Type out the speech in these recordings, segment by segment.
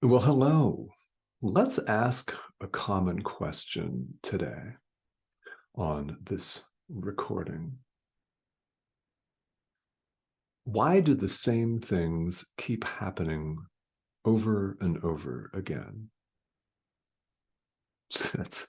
Well, hello. Let's ask a common question today on this recording. Why do the same things keep happening over and over again? That's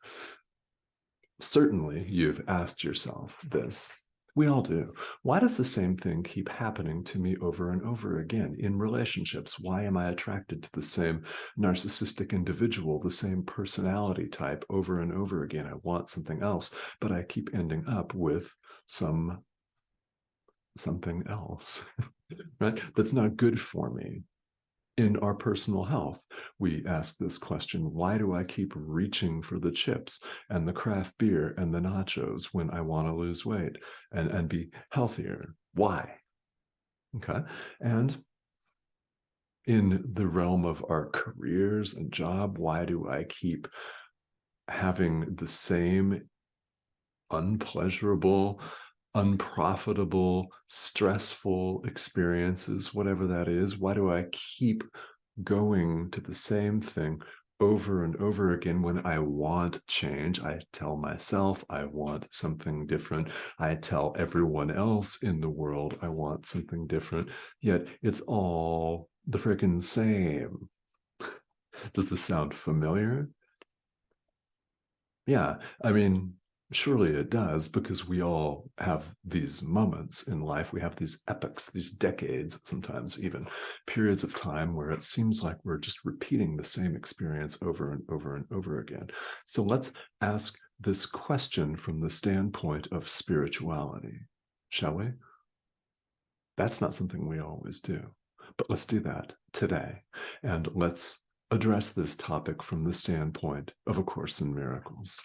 certainly you've asked yourself this. We all do. Why does the same thing keep happening to me over and over again in relationships? Why am I attracted to the same narcissistic individual, the same personality type over and over again? I want something else, but I keep ending up with something else, right? That's not good for me. In our personal health, we ask this question: why do I keep reaching for the chips and the craft beer and the nachos when I want to lose weight and be healthier? Why? Okay. And in the realm of our careers and job, why do I keep having the same unpleasurable, unprofitable, stressful experiences, whatever that is? Why do I keep going to the same thing over and over again when I want change? I tell myself I want something different. I tell everyone else in the world I want something different, yet it's all the freaking same. Does this sound familiar? Yeah, I mean, surely it does, because we all have these moments in life. We have these epochs, these decades, sometimes even periods of time where it seems like we're just repeating the same experience over and over and over again. So let's ask this question from the standpoint of spirituality, shall we? That's not something we always do, but let's do that today. And let's address this topic from the standpoint of A Course in Miracles.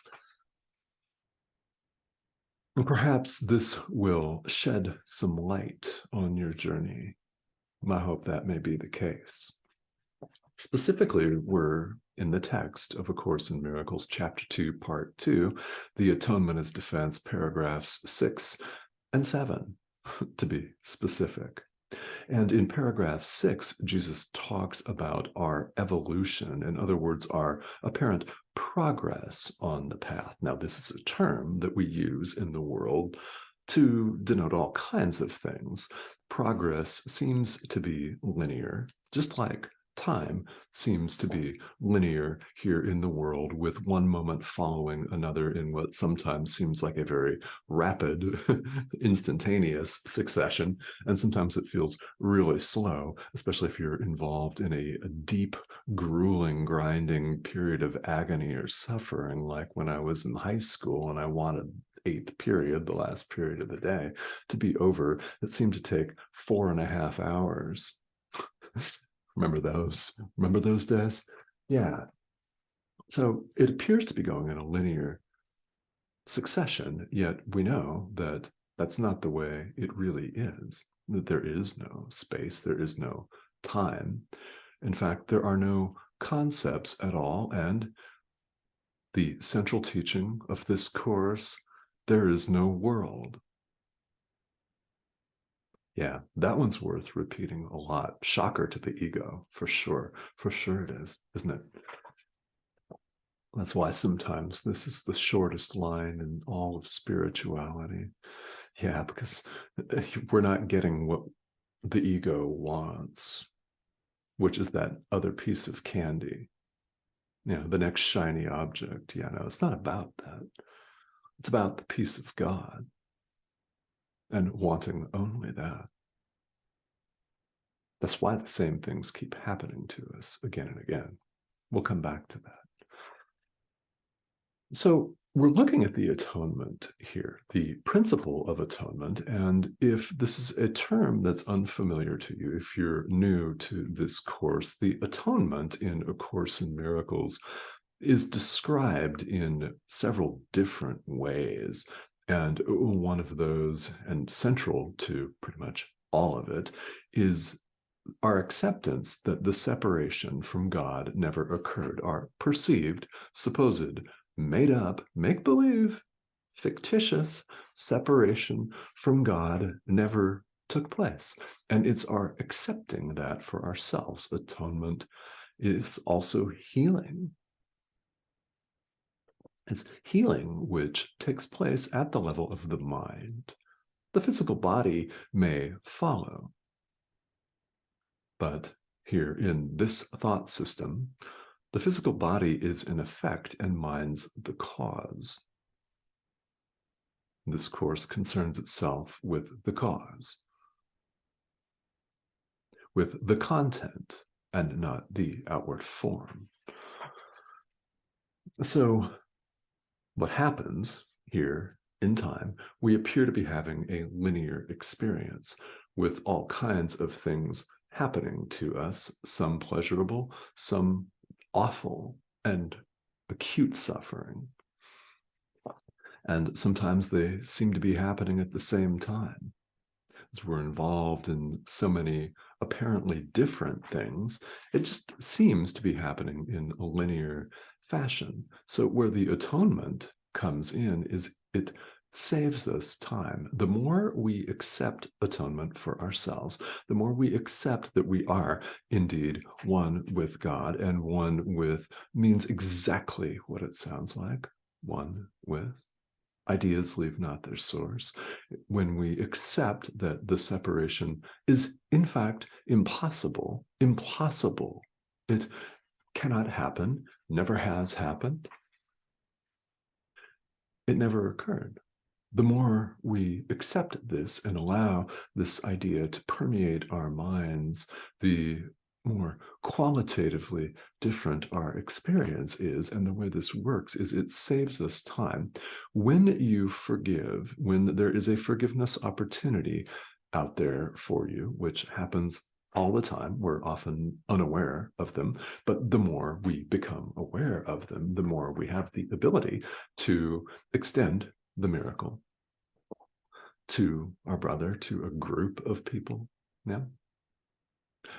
And perhaps this will shed some light on your journey. I hope that may be the case. Specifically, we're in the text of A Course in Miracles, Chapter 2, Part 2, the Atonement as Defense, paragraphs 6 and 7, to be specific. And in paragraph 6, Jesus talks about our evolution, in other words, our apparent progress on the path. Now, this is a term that we use in the world to denote all kinds of things. Progress seems to be linear, just like time seems to be linear here in the world, with one moment following another in what sometimes seems like a very rapid, instantaneous succession. And sometimes it feels really slow, especially if you're involved in a deep, grueling, grinding period of agony or suffering, like when I was in high school and I wanted eighth period, the last period of the day, to be over. It seemed to take 4.5 hours. Remember those days? Yeah. So it appears to be going in a linear succession, yet we know that that's not the way it really is, that there is no space, there is no time. In fact, there are no concepts at all. And the central teaching of this course: there is no world. Yeah, that one's worth repeating a lot. Shocker to the ego, for sure. For sure it is, isn't it? That's why sometimes this is the shortest line in all of spirituality. Yeah, because we're not getting what the ego wants, which is that other piece of candy. Yeah, the next shiny object. Yeah, no, it's not about that. It's about the peace of God and wanting only that. That's why the same things keep happening to us again and again. We'll come back to that. So we're looking at the atonement here, the principle of atonement. And if this is a term that's unfamiliar to you, if you're new to this course, the atonement in A Course in Miracles is described in several different ways. And one of those, and central to pretty much all of it, is our acceptance that the separation from God never occurred. Our perceived, supposed, made up, make-believe, fictitious separation from God never took place. And it's our accepting that for ourselves. Atonement is also healing. It's healing which takes place at the level of the mind. The physical body may follow. But here in this thought system, the physical body is an effect and mind's the cause. This course concerns itself with the cause, with the content, and not the outward form. So, what happens here in time, we appear to be having a linear experience with all kinds of things happening to us, some pleasurable, some awful and acute suffering. And sometimes they seem to be happening at the same time. As we're involved in so many apparently different things, it just seems to be happening in a linear fashion. So where the atonement comes in is it saves us time. The more we accept atonement for ourselves, the more we accept that we are indeed one with God, and one with means exactly what it sounds like, one with. Ideas leave not their source. When we accept that the separation is in fact impossible, it cannot happen, never has happened, it never occurred. The more we accept this and allow this idea to permeate our minds, the more qualitatively different our experience is. And the way this works is it saves us time. When you forgive, when there is a forgiveness opportunity out there for you, which happens all the time, we're often unaware of them, but the more we become aware of them, the more we have the ability to extend the miracle to our brother, to a group of people. Yeah.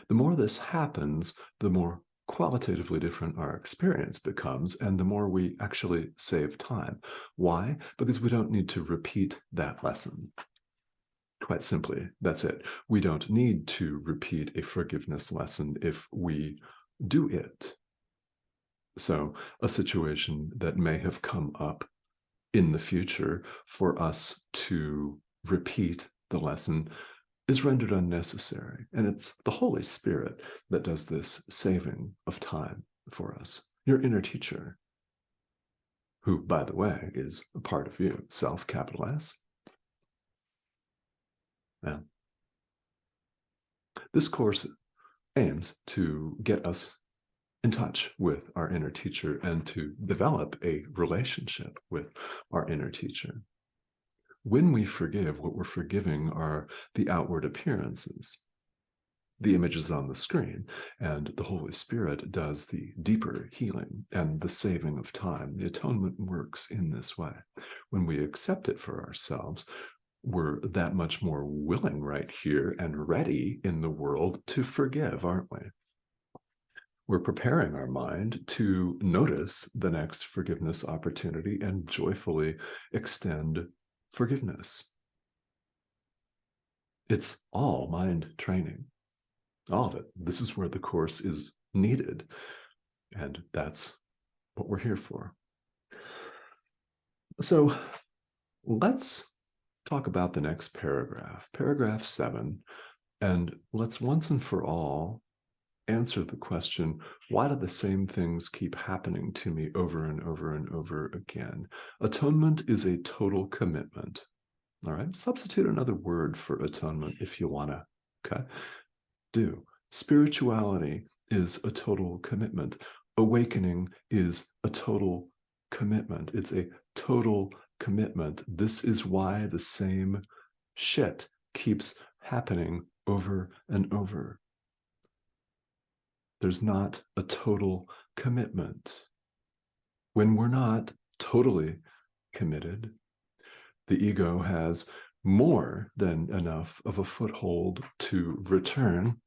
The more this happens, the more qualitatively different our experience becomes, and the more we actually save time. Why? Because we don't need to repeat that lesson. Quite simply, that's it. We don't need to repeat a forgiveness lesson if we do it. So a situation that may have come up in the future for us to repeat the lesson is rendered unnecessary. And it's the Holy Spirit that does this saving of time for us. Your inner teacher, who, by the way, is a part of you, self, capital S. Yeah. This course aims to get us in touch with our inner teacher and to develop a relationship with our inner teacher. When we forgive, what we're forgiving are the outward appearances, the images on the screen, and the Holy Spirit does the deeper healing and the saving of time. The atonement works in this way. When we accept it for ourselves, we're that much more willing right here and ready in the world to forgive, aren't we? We're preparing our mind to notice the next forgiveness opportunity and joyfully extend forgiveness. It's all mind training, all of it. This is where the course is needed, and that's what we're here for. So let's talk about the next paragraph, paragraph 7, and let's once and for all answer the question, why do the same things keep happening to me over and over and over again? Atonement is a total commitment. All right, substitute another word for atonement if you want to. Okay, do. Spirituality is a total commitment. Awakening is a total commitment. It's a total commitment. This is why the same shit keeps happening over and over. There's not a total commitment. When we're not totally committed, the ego has more than enough of a foothold to return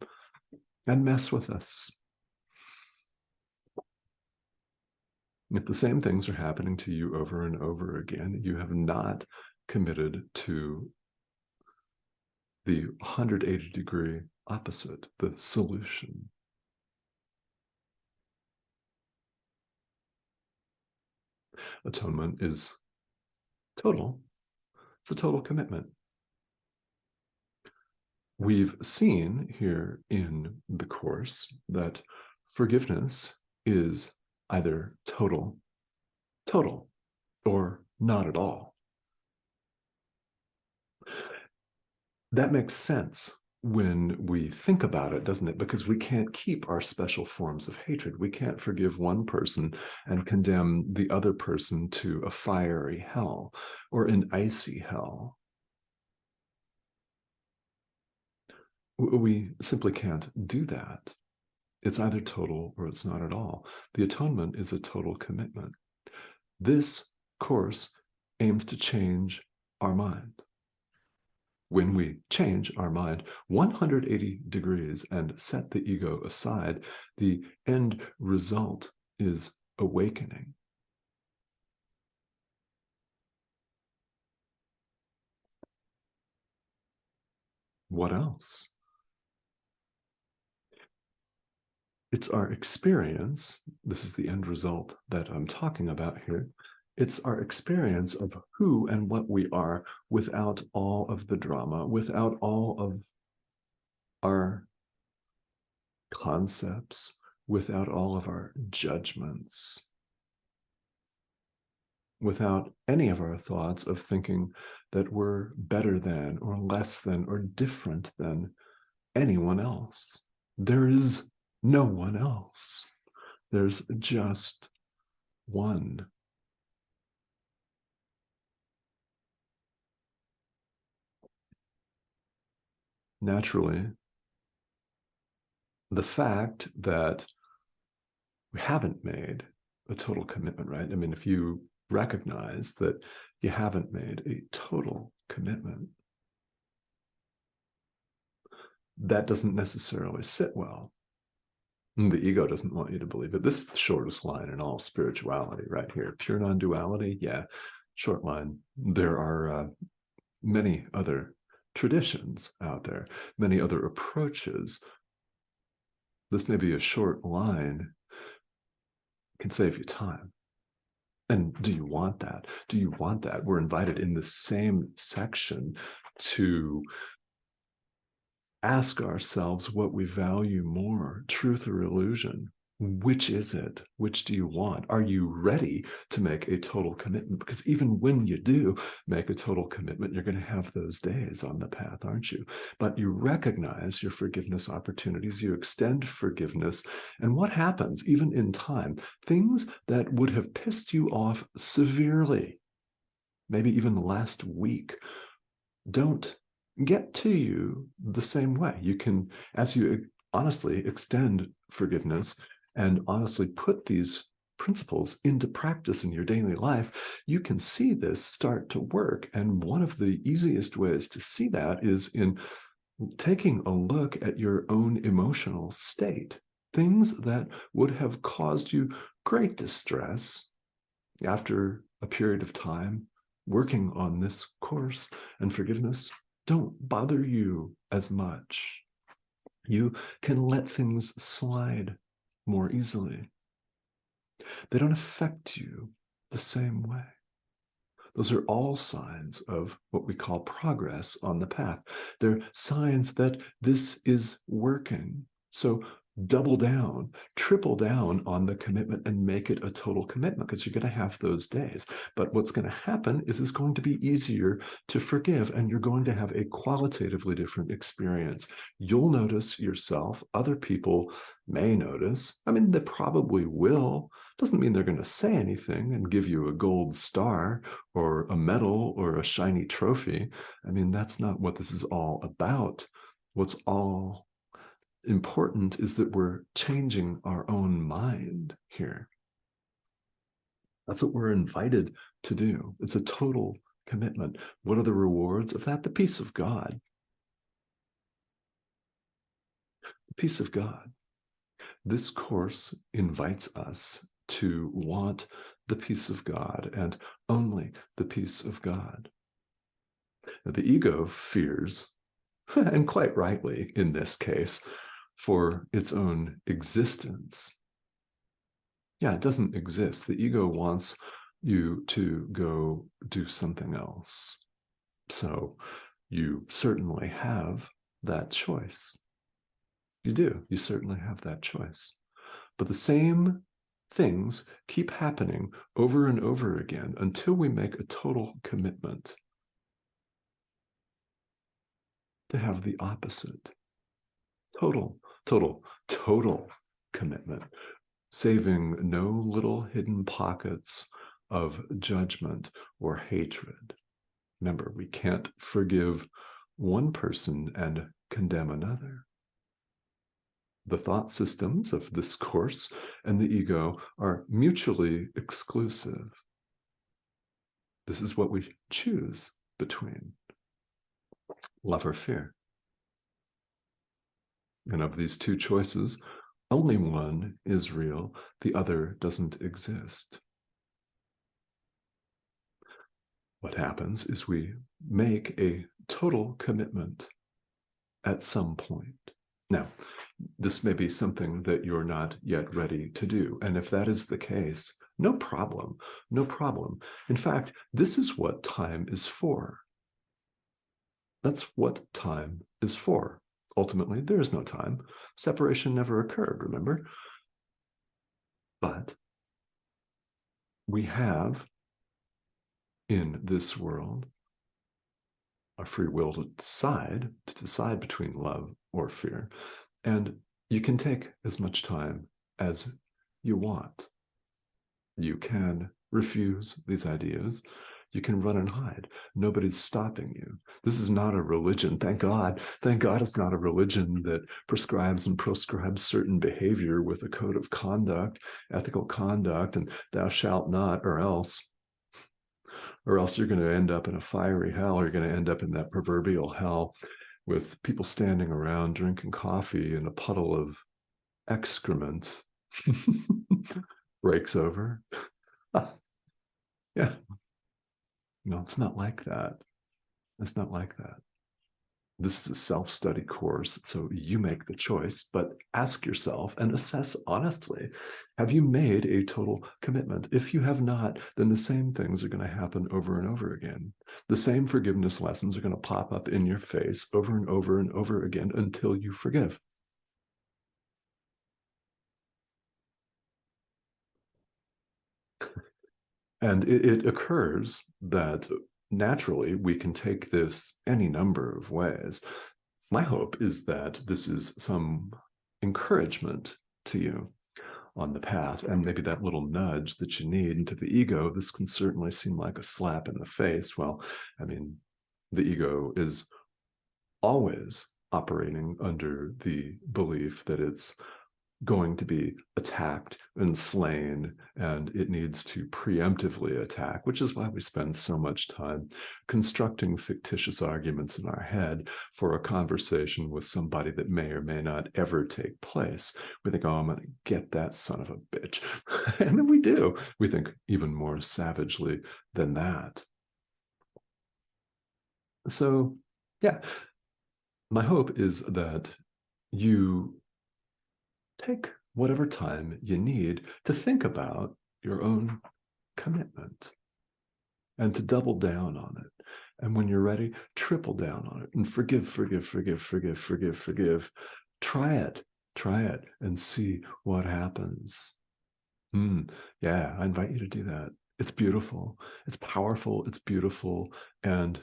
and mess with us. If the same things are happening to you over and over again, you have not committed to the 180-degree opposite, the solution. Atonement is total. It's a total commitment. We've seen here in the Course that forgiveness is either total, or not at all. That makes sense when we think about it, doesn't it? Because we can't keep our special forms of hatred. We can't forgive one person and condemn the other person to a fiery hell or an icy hell. We simply can't do that. It's either total or it's not at all. The atonement is a total commitment. This Course aims to change our mind. When we change our mind 180 degrees and set the ego aside, the end result is awakening. What else? It's our experience. This is the end result that I'm talking about here. It's our experience of who and what we are without all of the drama, without all of our concepts, without all of our judgments, without any of our thoughts of thinking that we're better than or less than or different than anyone else. There is no one else. There's just one. Naturally, the fact that we haven't made a total commitment, right? I mean, if you recognize that you haven't made a total commitment, that doesn't necessarily sit well. And the ego doesn't want you to believe it. This is the shortest line in all spirituality right here. Pure non-duality, yeah, short line. There are many other traditions out there, many other approaches. This may be a short line, can save you time. And do you want that? Do you want that? We're invited in the same section to ask ourselves what we value more, truth or illusion. Which is it? Which do you want? Are you ready to make a total commitment? Because even when you do make a total commitment, you're going to have those days on the path, aren't you? But you recognize your forgiveness opportunities, you extend forgiveness, and what happens, even in time? Things that would have pissed you off severely, maybe even last week, don't get to you the same way. You can, as you honestly extend forgiveness and honestly put these principles into practice in your daily life, you can see this start to work. And one of the easiest ways to see that is in taking a look at your own emotional state. Things that would have caused you great distress after a period of time working on this course and forgiveness don't bother you as much. You can let things slide more easily. They don't affect you the same way. Those are all signs of what we call progress on the path. They're signs that this is working. So double down, triple down on the commitment and make it a total commitment, because you're going to have those days. But what's going to happen is it's going to be easier to forgive, and you're going to have a qualitatively different experience. You'll notice yourself. Other people may notice. I mean, they probably will. Doesn't mean they're going to say anything and give you a gold star or a medal or a shiny trophy. I mean, that's not what this is all about. What's all important is that we're changing our own mind here. That's what we're invited to do. It's a total commitment. What are the rewards of that? The peace of God. The peace of God. This course invites us to want the peace of God and only the peace of God. Now, the ego fears, and quite rightly in this case, for its own existence. Yeah, it doesn't exist. The ego wants you to go do something else. So you certainly have that choice. You do. You certainly have that choice. But the same things keep happening over and over again until we make a total commitment to have the opposite. Total commitment, saving no little hidden pockets of judgment or hatred. Remember, we can't forgive one person and condemn another. The thought systems of this course and the ego are mutually exclusive. This is what we choose between love or fear. And of these two choices, only one is real, the other doesn't exist. What happens is we make a total commitment at some point. Now, this may be something that you're not yet ready to do. And if that is the case, no problem, no problem. In fact, this is what time is for. That's what time is for. Ultimately, there is no time. Separation never occurred, remember? But we have in this world a free will to decide between love or fear. And you can take as much time as you want. You can refuse these ideas. You can run and hide. Nobody's stopping you. This is not a religion. Thank God. Thank God it's not a religion that prescribes and proscribes certain behavior with a code of conduct, ethical conduct, and thou shalt not, or else you're going to end up in a fiery hell, or you're going to end up in that proverbial hell with people standing around drinking coffee in a puddle of excrement. Breaks over. Yeah. No, it's not like that. It's not like that. This is a self-study course, so you make the choice, but ask yourself and assess honestly, have you made a total commitment? If you have not, then the same things are going to happen over and over again. The same forgiveness lessons are going to pop up in your face over and over and over again until you forgive. And it occurs that naturally we can take this any number of ways. My hope is that this is some encouragement to you on the path, and maybe that little nudge that you need. And to the ego, this can certainly seem like a slap in the face. Well, I mean, the ego is always operating under the belief that it's going to be attacked and slain, and it needs to preemptively attack, which is why we spend so much time constructing fictitious arguments in our head for a conversation with somebody that may or may not ever take place. We think, oh, I'm going to get that son of a bitch. And then we do. We think even more savagely than that. So, yeah, my hope is that you take whatever time you need to think about your own commitment and to double down on it. And when you're ready, triple down on it and forgive. Try it and see what happens. Yeah, I invite you to do that. It's beautiful. It's powerful. It's beautiful. And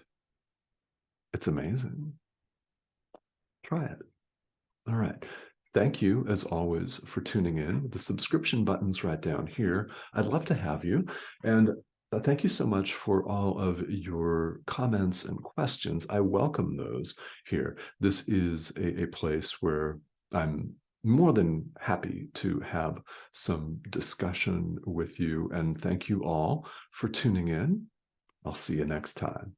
it's amazing. Try it. All right. Thank you, as always, for tuning in. The subscription button's right down here. I'd love to have you. And thank you so much for all of your comments and questions. I welcome those here. This is a place where I'm more than happy to have some discussion with you. And thank you all for tuning in. I'll see you next time.